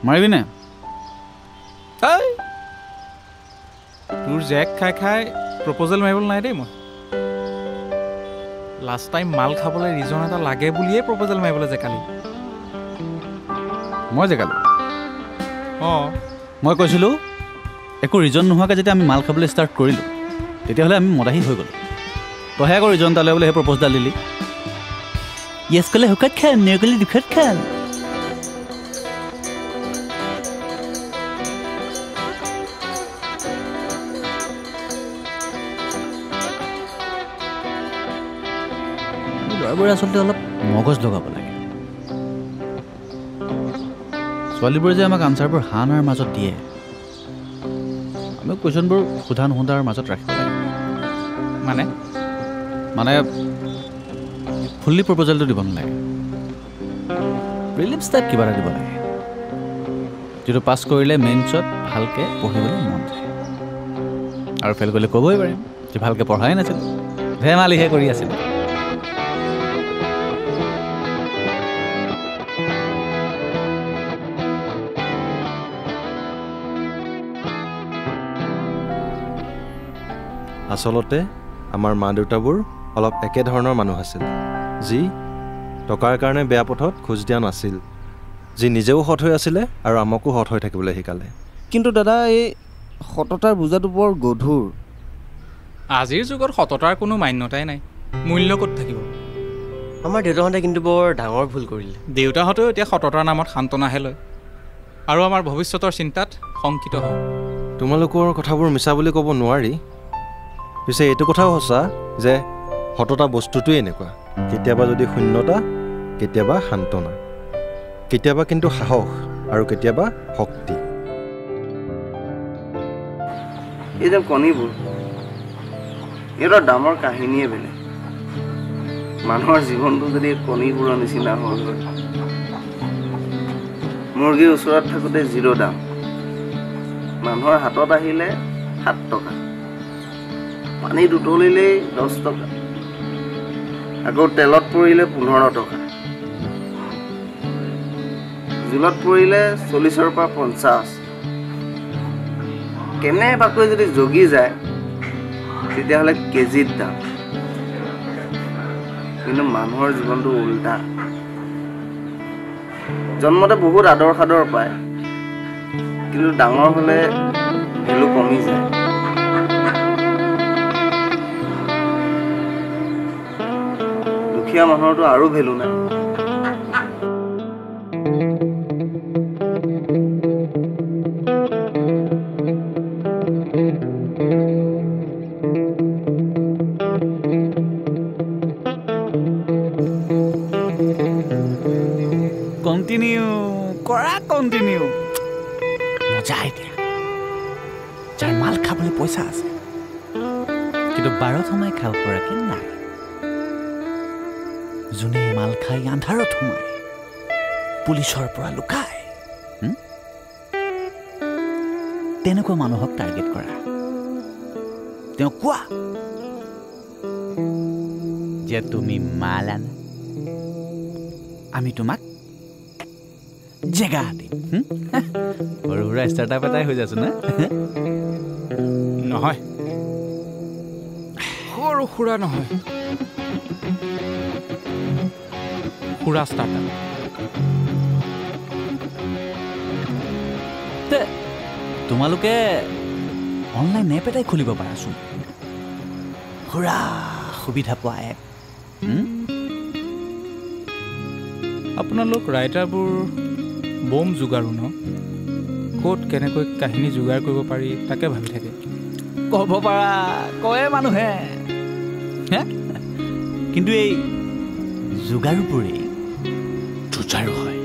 মাৰিবি নে? তোৰ জেক খাই খাই প্ৰপ'জেল মাৰিবলৈ নাই দেই মই। লাষ্ট টাইম মাল খাবলৈ ৰিজন এটা লাগে বুলিয়ে প্ৰপ'জেল মাৰিবলৈ জেকালি। মই জেকালো? অঁ, মই কৈছিলোঁ একো ৰিজন নোহোৱাকৈ যেতিয়া আমি মাল খাবলৈ ষ্টাৰ্ট কৰিলোঁ তেতিয়াহ'লে আমি মদাহী হৈ গ'লোঁ। তইহে আকৌ ৰিজন এটা লৈ বোলে সেই প্ৰপ'জডাল দিলি। য়েছ ক'লে শুকাত খাল, নে ক'লে দুখত খাল। ল'ৰাবোৰে আচলতে অলপ মগজ লগাব লাগে। ছোৱালীবোৰে যে আমাক আনচাৰবোৰ হা নাৰ মাজত দিয়ে, আমি কুৱেশ্যনবোৰ সোধা নুসুধাৰ মাজত ৰাখিব লাগে। মানে ফুল্লি প্ৰপ'জেলটো দিব নালাগে, প্ৰিলিমছ টাইপ কিবা এটা দিব লাগে, যিটো পাছ কৰিলে মেইনছত ভালকৈ পঢ়িবলৈ মন যায়। আৰু ফেইল কৰিলে ক'বই পাৰিম যে ভালকৈ পঢ়াই নাছিলোঁ, ধেমালিহে কৰি আছিলোঁ। আচলতে আমাৰ মা দেউতাবোৰ অলপ একেধৰণৰ মানুহ আছিল, যি টকাৰ কাৰণে বেয়া পথত খোজ দিয়া নাছিল, যি নিজেও সৎ হৈ আছিলে আৰু আমাকো সৎ হৈ থাকিবলৈ শিকালে। কিন্তু দাদা, এই সততাৰ বোজাটো বৰ গধুৰ। আজিৰ যুগত সততাৰ কোনো মান্যতাই নাই, মূল্য ক'ত থাকিব। আমাৰ দেউতাহঁতে কিন্তু বৰ ডাঙৰ ভুল কৰিলে। দেউতাহঁতেও এতিয়া সততাৰ নামত সান্তনাহে লয় আৰু আমাৰ ভৱিষ্যতৰ চিন্তাত শংকিত হয়। তোমালোকৰ কথাবোৰ মিছা বুলি ক'ব নোৱাৰি। পিছে এইটো কথাও সঁচা যে সততা বস্তুটোৱেই এনেকুৱা, কেতিয়াবা যদি শূন্যতা, কেতিয়াবা সান্তনা, কেতিয়াবা কিন্তু সাহস আৰু কেতিয়াবা শক্তি। এই যে কণীবোৰ, সিহঁতৰ দামৰ কাহিনীয়ে বেলেগ। মানুহৰ জীৱনটো যদি কণীবোৰৰ নিচিনা হ'ল হয়, মুৰ্গীৰ ওচৰত থাকোঁতে 0 দাম, মানুহৰ হাতত আহিলে 7 টকা, পানীত উতলিলেই 10 টকা, আকৌ তেলত পৰিলে 15 টকা, জোলত পৰিলে 40ৰ পৰা 50। কেনেবাকৈ যদি জগি যায় তেতিয়াহ'লে কেজিত দাম। কিন্তু মানুহৰ জীৱনটো উল্টা। জন্মতে বহুত আদৰ সাদৰ পায়, কিন্তু ডাঙৰ হ'লে ভেলু কমি যায়। দুখীয়া মানুহৰতো আৰু ভেলু নাই। কণ্টিনিউ কৰা, কণ্টিনিউ। মজা এতিয়া। যাৰ মাল খাবলৈ পইচা আছে কিন্তু বাৰত সোমাই খাব পৰাকৈ নাই, যোনে মাল খাই আন্ধাৰত সোমাই পুলিচৰ পৰা লুকাই, তেনেকুৱা মানুহক টাৰ্গেট কৰা। তেওঁ কোৱা যে তুমি মাল আনা, আমি তোমাক জেগা দিম। সৰু সুৰা ষ্টাৰ্টআপ এটাই হৈ যাইছো না? নহয়, সৰু সুৰা নহয়, সুৰা ষ্টাৰ্টআপ। তোমালোকে অনলাইন এপ এটাই খুলিব পাৰাচোন, সুৰা সুবিধা পোৱা এপ। আপোনালোক ৰাইটাৰবোৰ বম যোগাৰো ন? ক'ত কেনেকৈ কাহিনী যোগাৰ কৰিব পাৰি তাকে ভাবি থাকে। ক'ব পাৰা, কয়ে মানুহে, কিন্তু এই যোগাৰোবোৰেই যুঁজাৰো হয়।